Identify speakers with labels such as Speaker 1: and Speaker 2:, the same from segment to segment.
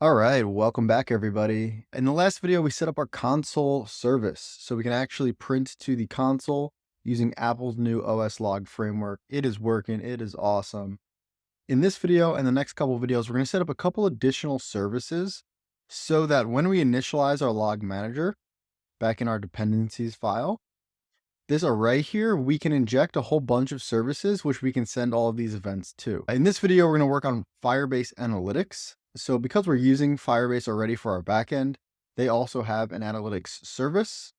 Speaker 1: All right, welcome back everybody. In the last video, we set up our console service so we can actually print to the console using Apple's new OS log framework. It is working, it is awesome. In this video and the next couple of videos, we're going to set up a couple additional services so that when we initialize our log manager back in our dependencies file, this array here, we can inject a whole bunch of services, which we can send all of these events to. In this video, we're going to work on Firebase Analytics. So because we're using Firebase already for our backend, they also have an analytics service,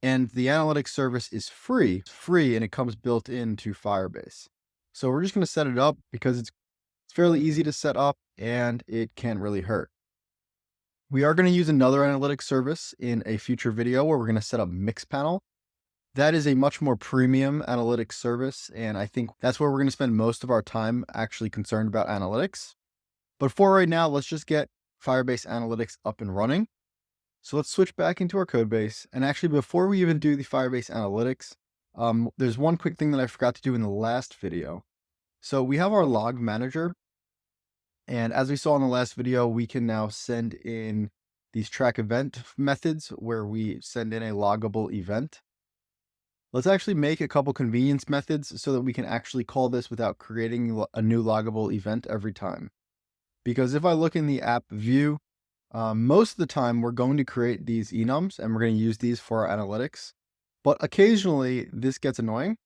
Speaker 1: and the analytics service is free, and it comes built into Firebase. So we're just going to set it up because it's fairly easy to set up and it can't really hurt. We are going to use another analytics service in a future video where we're going to set up Mixpanel. That is a much more premium analytics service, and I think that's where we're going to spend most of our time actually concerned about analytics. But for right now, let's just get Firebase Analytics up and running. So let's switch back into our code base. And actually, before we even do the Firebase Analytics, there's one quick thing that I forgot to do in the last video. So we have our log manager. And as we saw in the last video, we can now send in these track event methods where we send in a loggable event. Let's actually make a couple convenience methods so that we can actually call this without creating a new loggable event every time. Because if I look in the app view, most of the time we're going to create these enums and we're going to use these for our analytics. But occasionally this gets annoying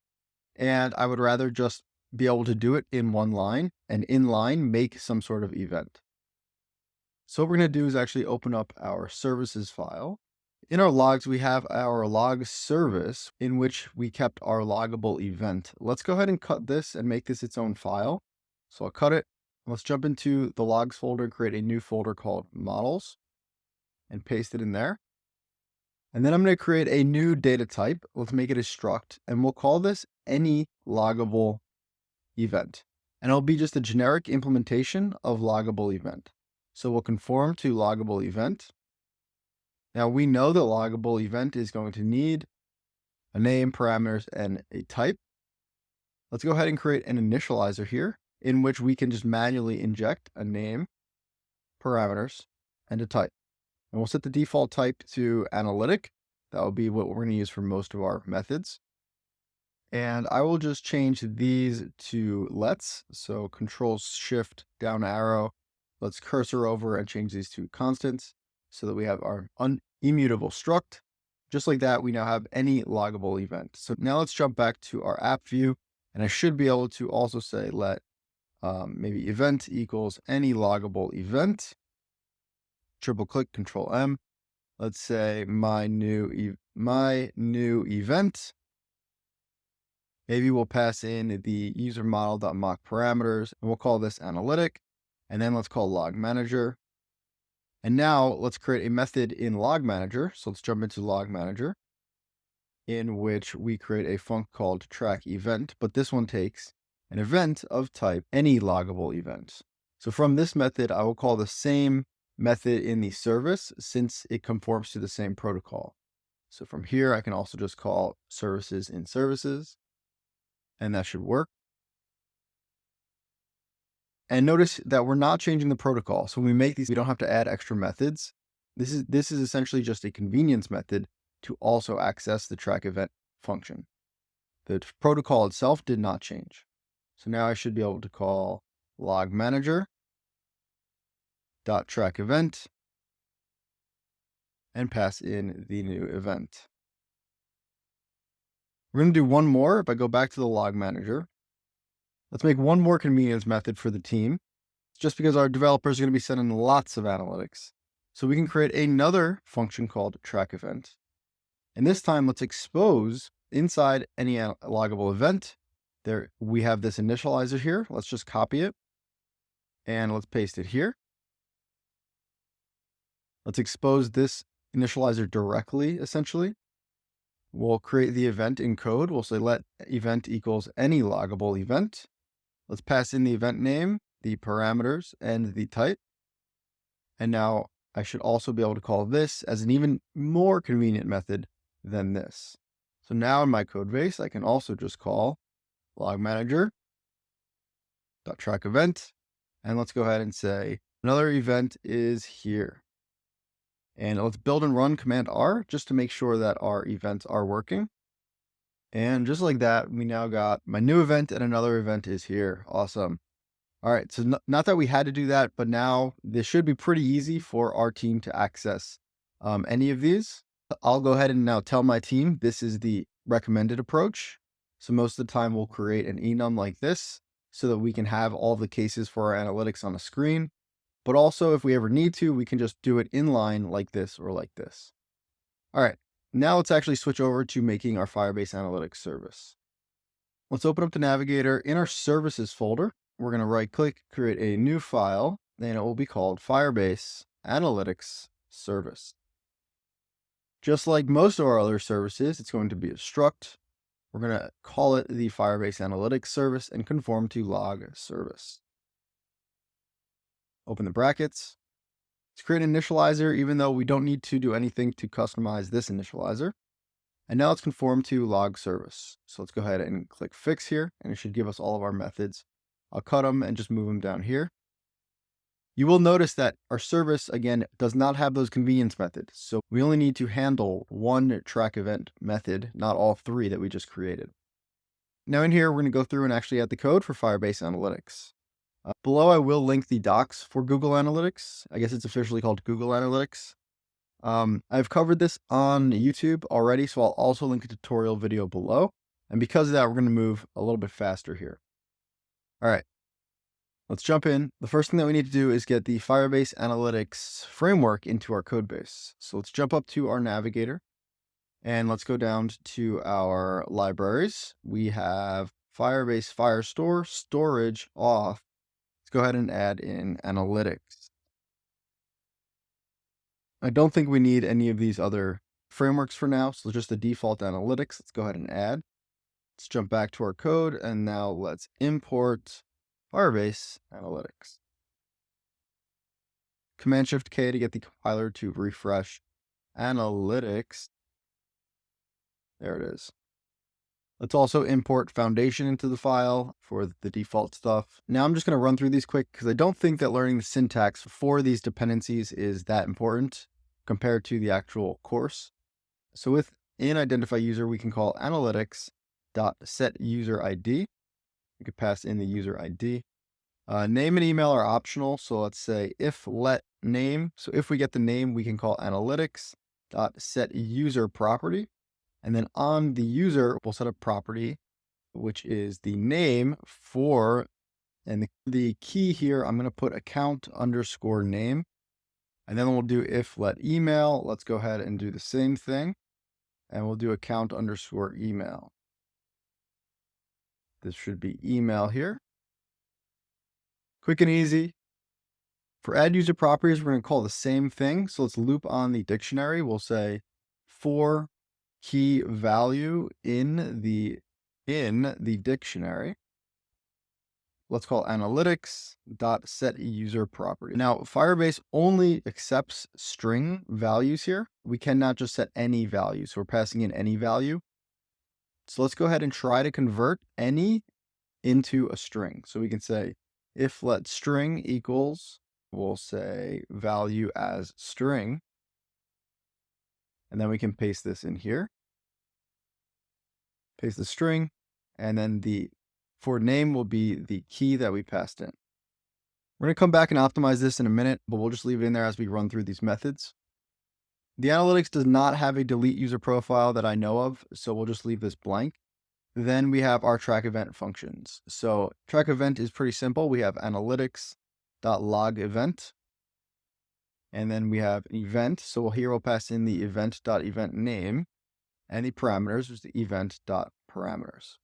Speaker 1: and I would rather just be able to do it in one line and in line make some sort of event. So what we're going to do is actually open up our services file. In our logs, we have our log service in which we kept our loggable event. Let's go ahead and cut this and make this its own file. So I'll cut it. Let's jump into the logs folder and create a new folder called models and paste it in there. And then I'm going to create a new data type. Let's make it a struct and we'll call this any loggable event. And it'll be just a generic implementation of loggable event. So we'll conform to loggable event. Now we know that loggable event is going to need a name, parameters, and a type. Let's go ahead and create an initializer here in which we can just manually inject a name, parameters, and a type. And we'll set the default type to analytic. That will be what we're going to use for most of our methods. And I will just change these to lets. So Control-Shift down arrow. Let's cursor over and change these to constants so that we have our immutable struct. Just like that, we now have any loggable event. So now let's jump back to our app view. And I should be able to also say let maybe event equals any loggable event. Triple click, Control M. Let's say my new event. Maybe we'll pass in the user model.mock parameters and we'll call this analytic. And then let's call log manager. And now let's create a method in log manager. So let's jump into log manager in which we create a func called track event, but this one takes an event of type any loggable event. So from this method, I will call the same method in the service since it conforms to the same protocol. So from here, I can also just call services in services, and that should work. And notice that we're not changing the protocol. So when we make these, we don't have to add extra methods. This is essentially just a convenience method to also access the track event function. The protocol itself did not change. So now I should be able to call log manager dot track event and pass in the new event. We're going to do one more. If I go back to the log manager, let's make one more convenience method for the team, just because our developers are going to be sending lots of analytics. So we can create another function called track event. And this time, let's expose inside any loggable event. There we have this initializer here. Let's just copy it and let's paste it here. Let's expose this initializer directly, essentially. We'll create the event in code. We'll say let event equals any loggable event. Let's pass in the event name, the parameters, and the type. And now I should also be able to call this as an even more convenient method than this. So now in my code base, I can also just call log manager dot track event. And let's go ahead and say Another event is here. And let's build and run Command R just to make sure that our events are working. And just like that, we now got my new event and another event is here. Awesome. All right. So not that we had to do that, but now this should be pretty easy for our team to access any of these. I'll go ahead and now tell my team this is the recommended approach. So most of the time we'll create an enum like this so that we can have all the cases for our analytics on the screen. But also if we ever need to, we can just do it inline like this or like this. All right, now let's actually switch over to making our Firebase Analytics service. Let's open up the Navigator. In our services folder, we're going to right click, create a new file, and it will be called Firebase Analytics Service. Just like most of our other services, it's going to be a struct. We're going to call it the Firebase Analytics service and conform to log service. Open the brackets. Let's create an initializer, even though we don't need to do anything to customize this initializer. And now let's conform to log service. So let's go ahead and click fix here, and it should give us all of our methods. I'll cut them and just move them down here. You will notice that our service, again, does not have those convenience methods. So we only need to handle one track event method, not all three that we just created. Now in here, we're going to go through and actually add the code for Firebase Analytics. Below, I will link the docs for Google Analytics. I guess it's officially called Google Analytics. I've covered this on YouTube already, so I'll also link a tutorial video below. And because of that, we're going to move a little bit faster here. All right, let's jump in. The first thing that we need to do is get the Firebase Analytics framework into our code base. So let's jump up to our Navigator and let's go down to our libraries. We have Firebase Firestore, Storage, Auth. Let's go ahead and add in Analytics. I don't think we need any of these other frameworks for now, so just the default Analytics. Let's go ahead and add. Let's jump back to our code, and now let's import Firebase Analytics. Command-Shift-K to get the compiler to refresh Analytics. There it is. Let's also import Foundation into the file for the default stuff. Now I'm just going to run through these quick because I don't think that learning the syntax for these dependencies is that important compared to the actual course. So within identify user, we can call analytics.setUserID. We could pass in the user ID. Name and email are optional. So let's say if let name. So if we get the name, we can call analytics.setUserProperty. And then on the user, we'll set a property, which is the name for, and the key here, I'm going to put account_name. And then we'll do if let email. Let's go ahead and do the same thing. And we'll do account_email. This should be email here. Quick and easy. For add user properties, we're going to call the same thing. So let's loop on the dictionary. We'll say for key value in the dictionary. Let's call analytics.setUserProperty. Now, Firebase only accepts string values here. We cannot just set any value. So we're passing in any value. So let's go ahead and try to convert any into a string. So we can say if let string equals, we'll say value as string. And then we can paste this in here. Paste the string, and then the for name will be the key that we passed in. We're going to come back and optimize this in a minute, but we'll just leave it in there as we run through these methods. The analytics does not have a delete user profile that I know of, so we'll just leave this blank. Then we have our track event functions. So track event is pretty simple. We have analytics.log event. And then we have event. So here we'll pass in the event.event name and the parameters is the event.parameters.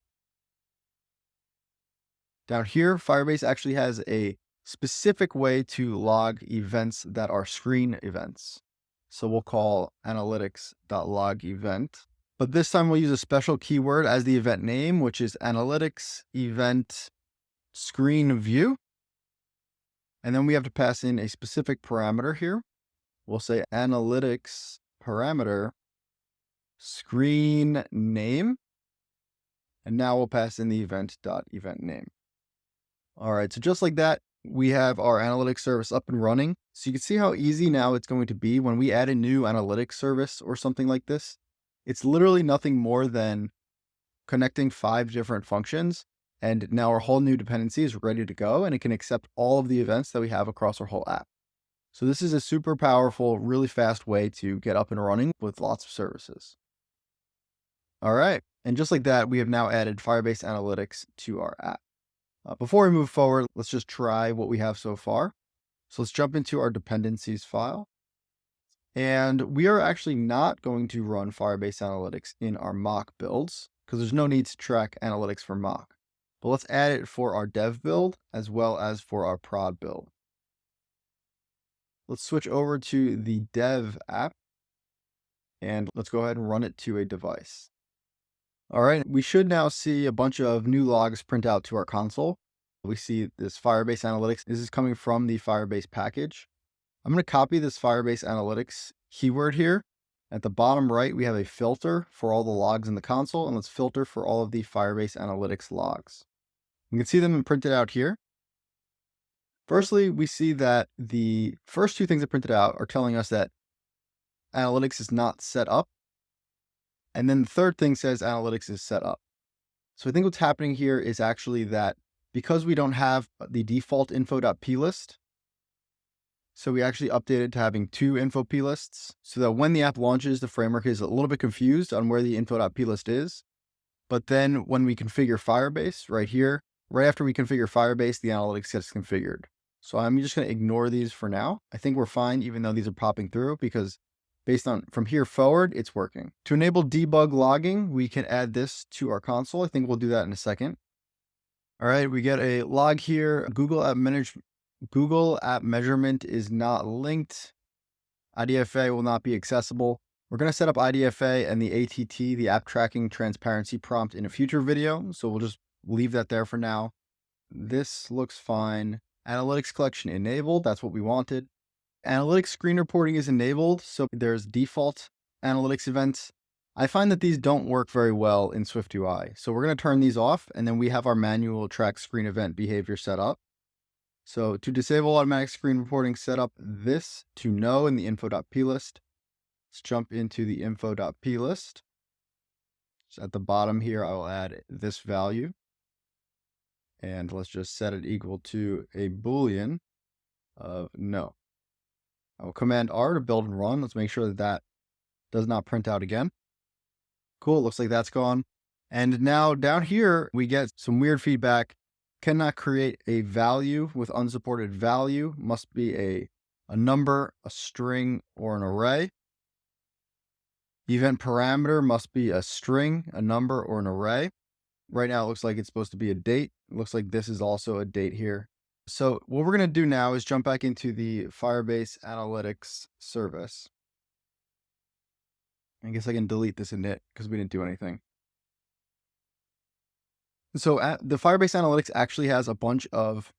Speaker 1: Down here, Firebase actually has a specific way to log events that are screen events. So we'll call analytics.log event. But this time we'll use a special keyword as the event name, which is analytics event screen view. And then we have to pass in a specific parameter here. We'll say analytics parameter screen name. And now we'll pass in the event.event name. All right, so just like that, we have our analytics service up and running. So you can see how easy now it's going to be when we add a new analytics service or something like this. It's literally nothing more than connecting 5 different functions. And now our whole new dependency is ready to go, and it can accept all of the events that we have across our whole app. So this is a super powerful, really fast way to get up and running with lots of services. All right. And just like that, we have now added Firebase Analytics to our app. Before we move forward, let's just try what we have so far. So let's jump into our dependencies file. And we are actually not going to run Firebase Analytics in our mock builds because there's no need to track analytics for mock. But let's add it for our dev build as well as for our prod build. Let's switch over to the dev app and let's go ahead and run it to a device. All right, we should now see a bunch of new logs print out to our console. We see this Firebase Analytics. This is coming from the Firebase package. I'm going to copy this Firebase Analytics keyword here. At the bottom right, we have a filter for all the logs in the console, and let's filter for all of the Firebase Analytics logs. You can see them printed out here. Firstly, we see that the first 2 things that printed out are telling us that analytics is not set up. And then the third thing says analytics is set up. So I think what's happening here is actually that because we don't have the default info.plist, so we actually updated to having 2 info plists so that when the app launches, the framework is a little bit confused on where the info.plist is. But then when we configure Firebase right here, right after we configure Firebase, the analytics gets configured. So I'm just going to ignore these for now. I think we're fine, even though these are popping through, because based on from here forward, it's working. To enable debug logging, we can add this to our console. I think we'll do that in a second. All right, we get a log here. Google App Measurement is not linked. IDFA will not be accessible. We're going to set up IDFA and the ATT, the App Tracking Transparency prompt, in a future video. So we'll just leave that there for now. This looks fine. Analytics collection enabled. That's what we wanted. Analytics screen reporting is enabled. So there's default analytics events. I find that these don't work very well in SwiftUI. So we're going to turn these off, and then we have our manual track screen event behavior set up. So to disable automatic screen reporting, set up this to no in the info.plist. Let's jump into the info.plist. So at the bottom here, I will add this value. And let's just set it equal to a Boolean of no. I will Command R to build and run. Let's make sure that that does not print out again. Cool, looks like that's gone. And now down here, we get some weird feedback. Cannot create a value with unsupported value. Must be a number, a string, or an array. Event parameter must be a string, a number, or an array. Right now, it looks like it's supposed to be a date. It looks like this is also a date here. So what we're going to do now is jump back into the Firebase Analytics service. I guess I can delete this init because we didn't do anything. So the Firebase Analytics actually has a bunch of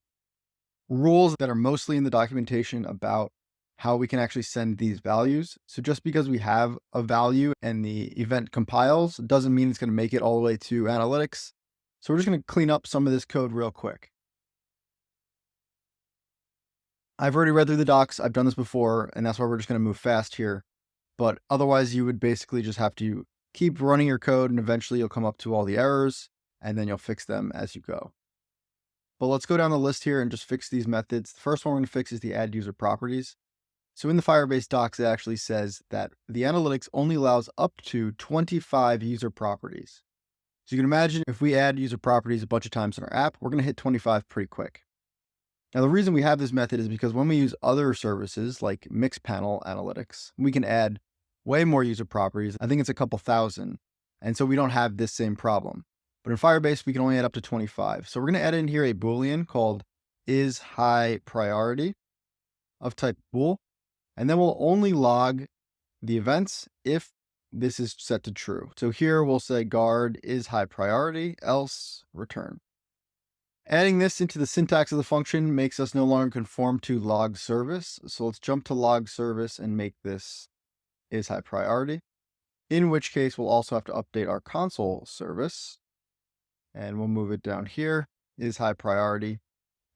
Speaker 1: rules that are mostly in the documentation about how we can actually send these values. So just because we have a value and the event compiles doesn't mean it's going to make it all the way to analytics. So we're just going to clean up some of this code real quick. I've already read through the docs. I've done this before, and that's why we're just going to move fast here. But otherwise, you would basically just have to keep running your code, and eventually you'll come up to all the errors, and then you'll fix them as you go. But let's go down the list here and just fix these methods. The first one we're going to fix is the add user properties. So in the Firebase docs, it actually says that the analytics only allows up to 25 user properties. So you can imagine if we add user properties a bunch of times in our app, we're going to hit 25 pretty quick. Now, the reason we have this method is because when we use other services like Mixpanel Analytics, we can add way more user properties. I think it's a couple thousand. And so we don't have this same problem. But in Firebase, we can only add up to 25. So we're going to add in here a Boolean called is high priority of type bool. And then we'll only log the events if this is set to true. So here we'll say guard is high priority, else return. Adding this into the syntax of the function makes us no longer conform to log service. So let's jump to log service and make this is high priority, in which case we'll also have to update our console service. And we'll move it down here, is high priority.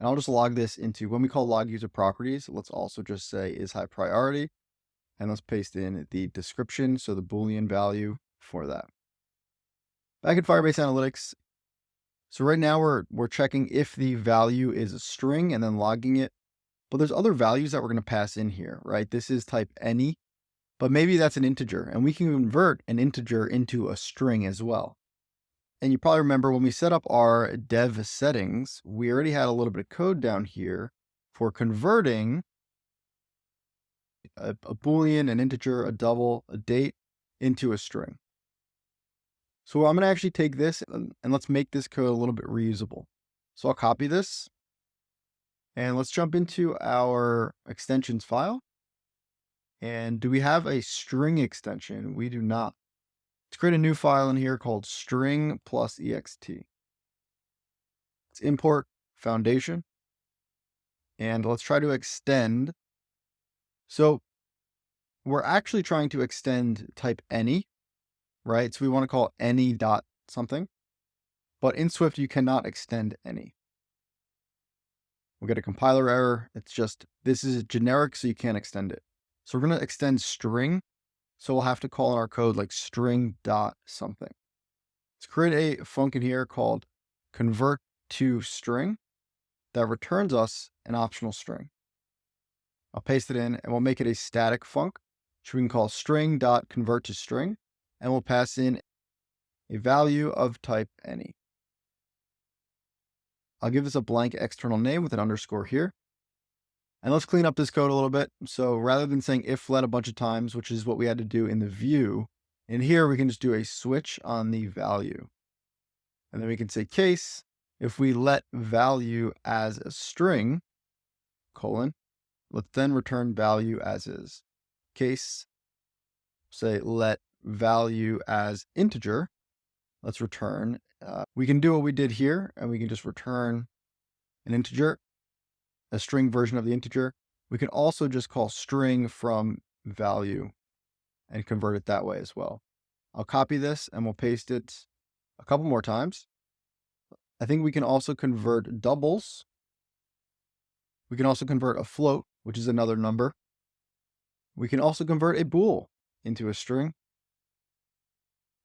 Speaker 1: And I'll just log this into, when we call log user properties, let's also just say is high priority. And let's paste in the description, so the Boolean value for that. Back in Firebase Analytics, so right now we're checking if the value is a string and then logging it. But there's other values that we're going to pass in here, right? This is type any, but maybe that's an integer, and we can convert an integer into a string as well. And you probably remember when we set up our dev settings, we already had a little bit of code down here for converting a Boolean, an integer, a double, a date into a string. So I'm going to actually take this and let's make this code a little bit reusable. So I'll copy this and let's jump into our extensions file. And do we have a string extension? We do not. Let's create a new file in here called string plus ext. Let's import foundation and let's try to extend. So we're actually trying to extend type any, right? So we want to call any dot something, but in Swift, you cannot extend any. We'll get a compiler error. It's just, this is generic, so you can't extend it. So we're going to extend string. So we'll have to call in our code like string dot something. Let's create a function here called convert to string that returns us an optional string. I'll paste it in and we'll make it a static func, which we can call string dot convert to string, and we'll pass in a value of type any. I'll give this a blank external name with an underscore here. And let's clean up this code a little bit. So rather than saying if let a bunch of times, which is what we had to do in the view, in here we can just do a switch on the value. And then we can say case, if we let value as a string, colon, let's then return value as is. Case, say let value as integer, let's return. We can do what we did here, and we can just return an integer, a string version of the integer. We can also just call string from value and convert it that way as well. I'll copy this and we'll paste it a couple more times. I think we can also convert doubles. We can also convert a float, which is another number. We can also convert a bool into a string.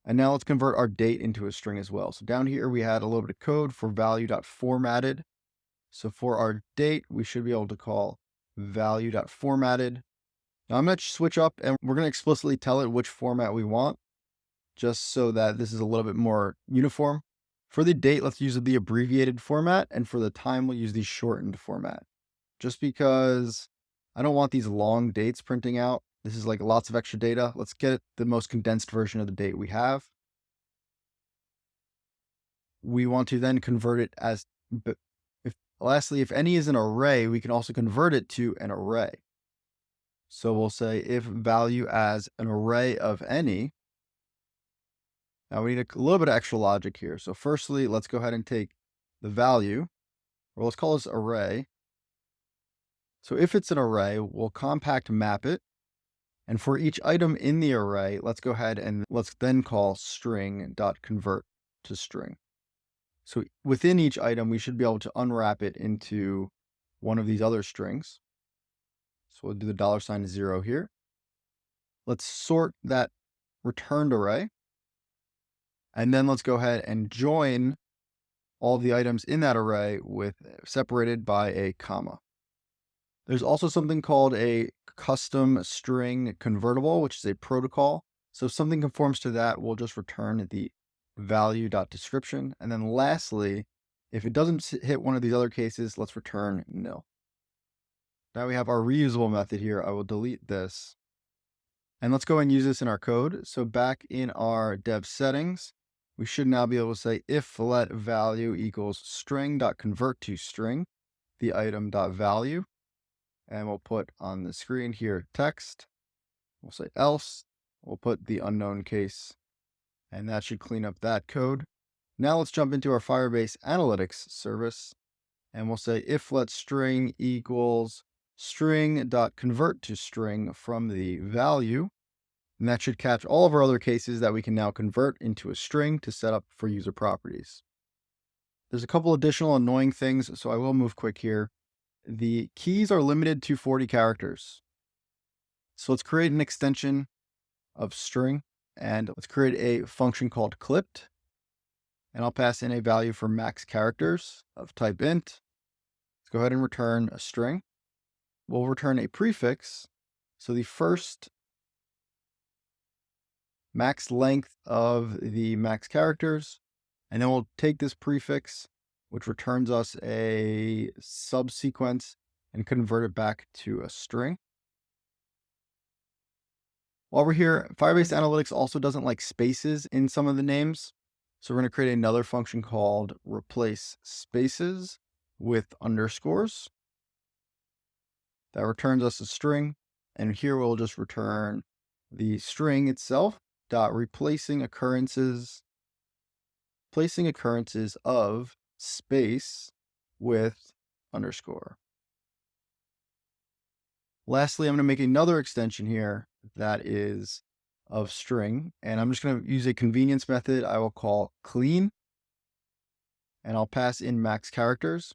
Speaker 1: And now let's convert our date into a string as well. So down here, we had a little bit of code for value.formatted. So for our date, we should be able to call value.formatted. Now I'm going to switch up and we're going to explicitly tell it which format we want, just so that this is a little bit more uniform. For the date, let's use the abbreviated format. And for the time, we'll use the shortened format. Just because I don't want these long dates printing out. This is like lots of extra data. Let's get the most condensed version of the date we have. We want to then convert it as, lastly, if any is an array, we can also convert it to an array. So we'll say if value as an array of any. Now we need a little bit of extra logic here. So firstly, let's go ahead and take the value, or let's call this array. So if it's an array, we'll compact map it. And for each item in the array, let's go ahead and let's then call string.convert to string. So within each item, we should be able to unwrap it into one of these other strings. So we'll do the $0 here. Let's sort that returned array. And then let's go ahead and join all the items in that array with separated by a comma. There's also something called a custom string convertible, which is a protocol. So if something conforms to that, we'll just return the value.description. And then lastly, if it doesn't hit one of these other cases, let's return nil. Now we have our reusable method here. I will delete this. And let's go and use this in our code. So back in our dev settings, we should now be able to say if let value equals string.convert to string, the item.value. And we'll put on the screen here text. We'll say else. We'll put the unknown case. And that should clean up that code. Now let's jump into our Firebase Analytics service. And we'll say if let string equals string.convert to string from the value. And that should catch all of our other cases that we can now convert into a string to set up for user properties. There's a couple additional annoying things, so I will move quick here. The keys are limited to 40 characters. So let's create an extension of string, and let's create a function called clipped. And I'll pass in a value for max characters of type int. Let's go ahead and return a string. We'll return a prefix. So the first max length of the max characters, and then we'll take this prefix, which returns us a subsequence, and convert it back to a string. While we're here, Firebase Analytics also doesn't like spaces in some of the names. So we're going to create another function called replace spaces with underscores. That returns us a string. And here we'll just return the string itself, dot replacing occurrences of space with underscore. Lastly, I'm going to make another extension here that is of string, and I'm just going to use a convenience method I will call clean, and I'll pass in max characters,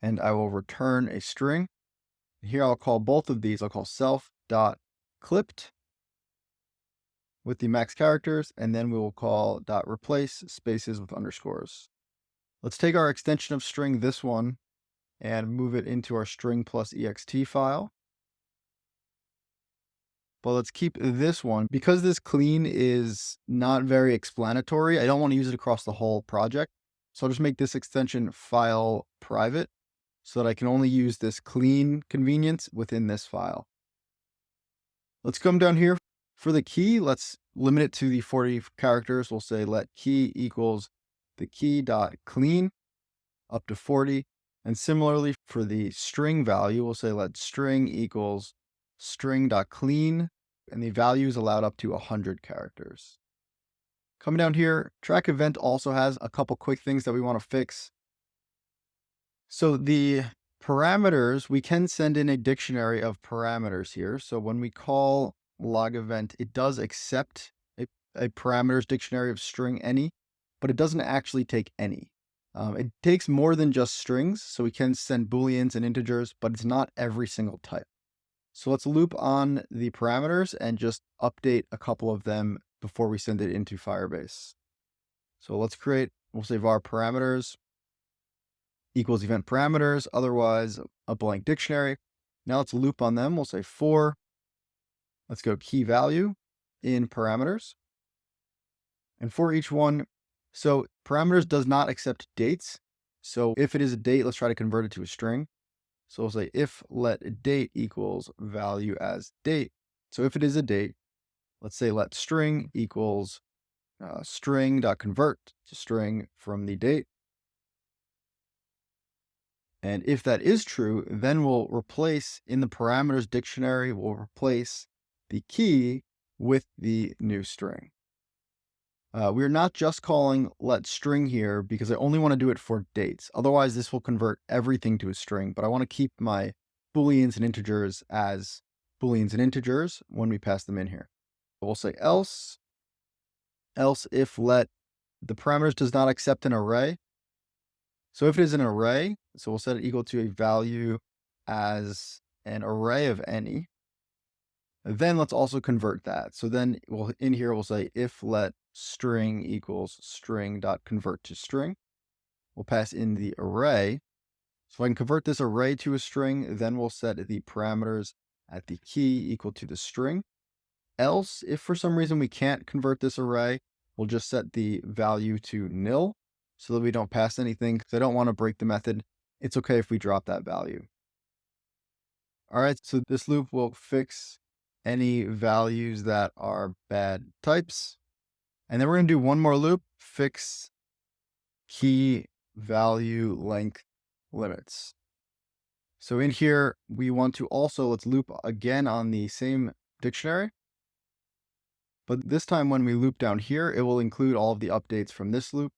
Speaker 1: and I will return a string. Here I'll call both of these, I'll call self.clipped with the max characters, and then we will call .replace spaces with underscores. Let's take our extension of string, this one, and move it into our string plus ext file. But let's keep this one. Because this clean is not very explanatory, I don't want to use it across the whole project. So I'll just make this extension file private so that I can only use this clean convenience within this file. Let's come down here. For the key, let's limit it to the 40 characters. We'll say let key equals the key.clean up to 40. And similarly for the string value, we'll say let string equals string.clean, and the value is allowed up to 100 characters. Coming down here, track event also has a couple quick things that we want to fix. So the parameters, we can send in a dictionary of parameters here. So when we call log event, it does accept a parameters dictionary of string any, but it doesn't actually take any. It takes more than just strings, so we can send booleans and integers, but it's not every single type. So let's loop on the parameters and just update a couple of them before we send it into Firebase. So let's create, we'll say var parameters equals event parameters, otherwise a blank dictionary. Now let's loop on them. We'll say for, let's go key value in parameters. And for each one, so parameters does not accept dates. So if it is a date, let's try to convert it to a string. So we'll say if let date equals value as date. So if it is a date, let's say let string equals string.convert to string from the date. And if that is true, then we'll replace in the parameters dictionary, we'll replace the key with the new string. We're not just calling let string here because I only want to do it for dates. Otherwise, this will convert everything to a string, but I want to keep my booleans and integers as booleans and integers when we pass them in here. We'll say else if let the parameters does not accept an array. So if it is an array, so we'll set it equal to a value as an array of any. Then let's also convert that. So then in here, we'll say if let string equals string.convert to string. We'll pass in the array. So I can convert this array to a string, then we'll set the parameters at the key equal to the string. Else, if for some reason we can't convert this array, we'll just set the value to nil so that we don't pass anything, because I don't want to break the method. It's okay if we drop that value. All right, so this loop will fix any values that are bad types. And then we're going to do one more loop, fix key value length limits. So in here, we want to also, let's loop again on the same dictionary. But this time when we loop down here, it will include all of the updates from this loop.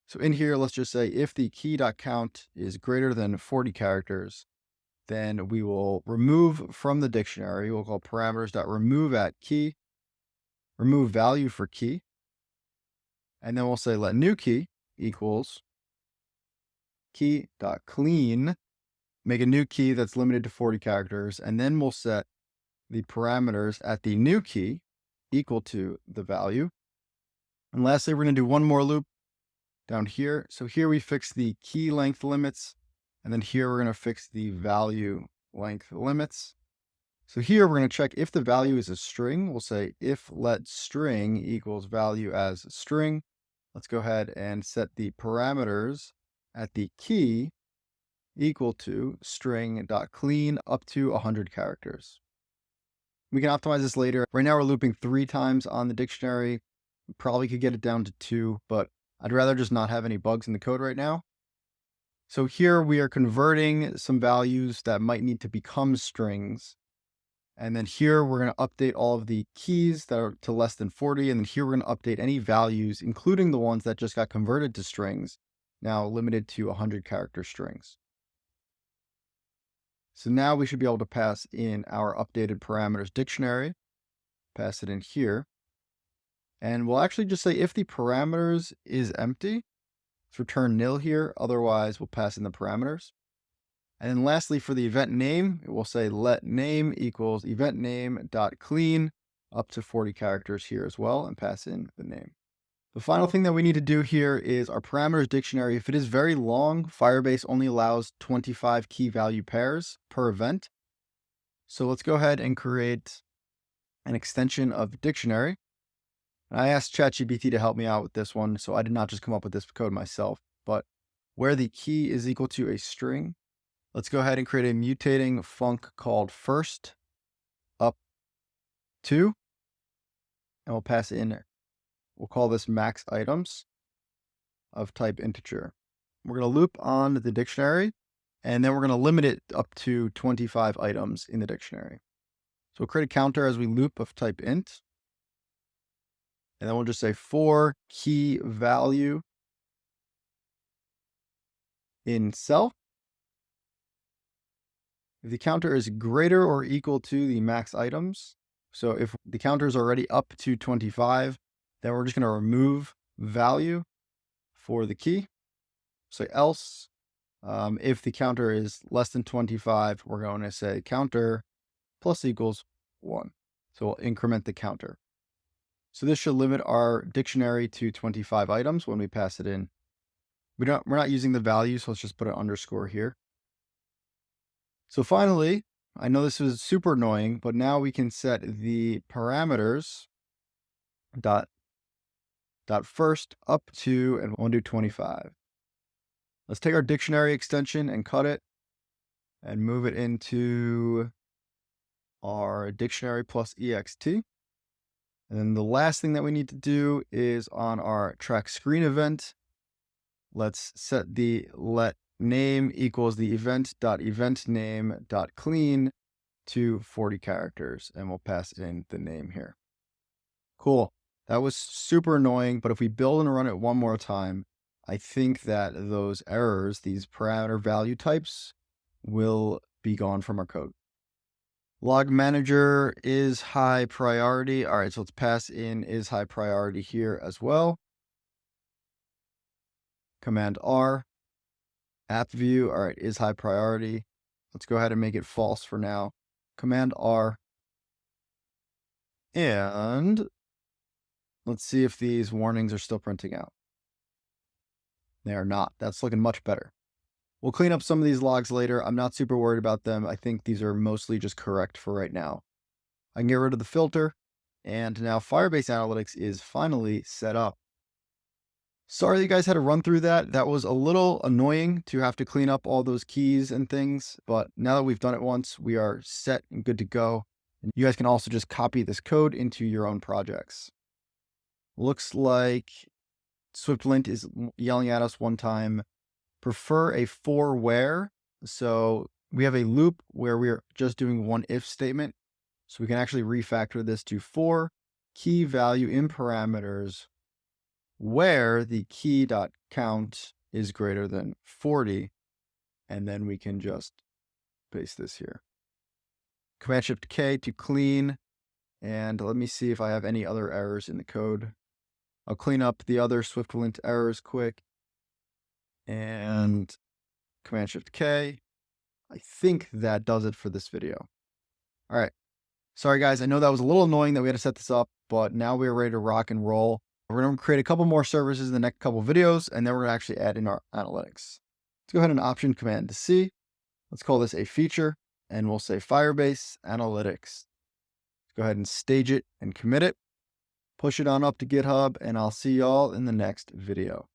Speaker 1: So in here, let's just say if the key.count is greater than 40 characters, then we will remove from the dictionary. We'll call parameters.remove at key, remove value for key. And then we'll say let new key. equals key.clean, make a new key that's limited to 40 characters, and then we'll set the parameters at the new key equal to the value. And lastly, we're going to do one more loop down here. So here we fix the key length limits, and then here we're going to fix the value length limits. So here we're going to check if the value is a string. We'll say if let string equals value as string. Let's go ahead and set the parameters at the key equal to string.clean up to 100 characters. We can optimize this later. Right now we're looping 3 times on the dictionary. We probably could get it down to 2, but I'd rather just not have any bugs in the code right now. So here we are converting some values that might need to become strings. And then here we're going to update all of the keys that are to less than 40. And then here we're going to update any values, including the ones that just got converted to strings, now limited to 100 character strings. So now we should be able to pass in our updated parameters dictionary, pass it in here. And we'll actually just say if the parameters is empty, let's return nil here. Otherwise, we'll pass in the parameters. And then lastly, for the event name, it will say let name equals event name dot clean up to 40 characters here as well, and pass in the name. The final thing that we need to do here is our parameters dictionary. If it is very long, Firebase only allows 25 key value pairs per event. So let's go ahead and create an extension of dictionary. And I asked ChatGPT to help me out with this one, so I did not just come up with this code myself, but where the key is equal to a string, let's go ahead and create a mutating func called first up to, and we'll pass in, we'll call this max items of type integer. We're going to loop on the dictionary, and then we're going to limit it up to 25 items in the dictionary. So we'll create a counter as we loop of type int, and then we'll just say for key value in self. If the counter is greater or equal to the max items, so if the counter is already up to 25, then we're just going to remove value for the key. So else, if the counter is less than 25, we're going to say counter plus equals 1. So we'll increment the counter. So this should limit our dictionary to 25 items when we pass it in. We're not using the value, so let's just put an underscore here. So finally, I know this is super annoying, but now we can set the parameters dot first up to, and we'll do 25. Let's take our dictionary extension and cut it and move it into our dictionary plus ext. And then the last thing that we need to do is on our track screen event, let's set the let name equals the event.eventName.clean to 40 characters, and we'll pass in the name here. Cool. That was super annoying, but if we build and run it one more time, I think that those errors, these parameter value types, will be gone from our code. Log manager is high priority. All right, so let's pass in is high priority here as well. Command R. App view, all right, is high priority. Let's go ahead and make it false for now. Command R. And let's see if these warnings are still printing out. They are not. That's looking much better. We'll clean up some of these logs later. I'm not super worried about them. I think these are mostly just correct for right now. I can get rid of the filter, and now Firebase Analytics is finally set up. Sorry that you guys had to run through that. That was a little annoying to have to clean up all those keys and things, but now that we've done it once, we are set and good to go. And you guys can also just copy this code into your own projects. Looks like SwiftLint is yelling at us one time. Prefer a for where. So we have a loop where we're just doing one if statement. So we can actually refactor this to for key value in parameters where the key.count is greater than 40. And then we can just paste this here. Command Shift K to clean. And let me see if I have any other errors in the code. I'll clean up the other SwiftLint errors quick. and Command Shift K. I think that does it for this video. All right. Sorry guys, I know that was a little annoying that we had to set this up, but now we're ready to rock and roll. We're going to create a couple more services in the next couple videos, and then we're going to actually add in our analytics. Let's go ahead and Option Command C. Let's call this a feature, and we'll say Firebase Analytics. Go ahead and stage it and commit it. Push it on up to GitHub, and I'll see y'all in the next video.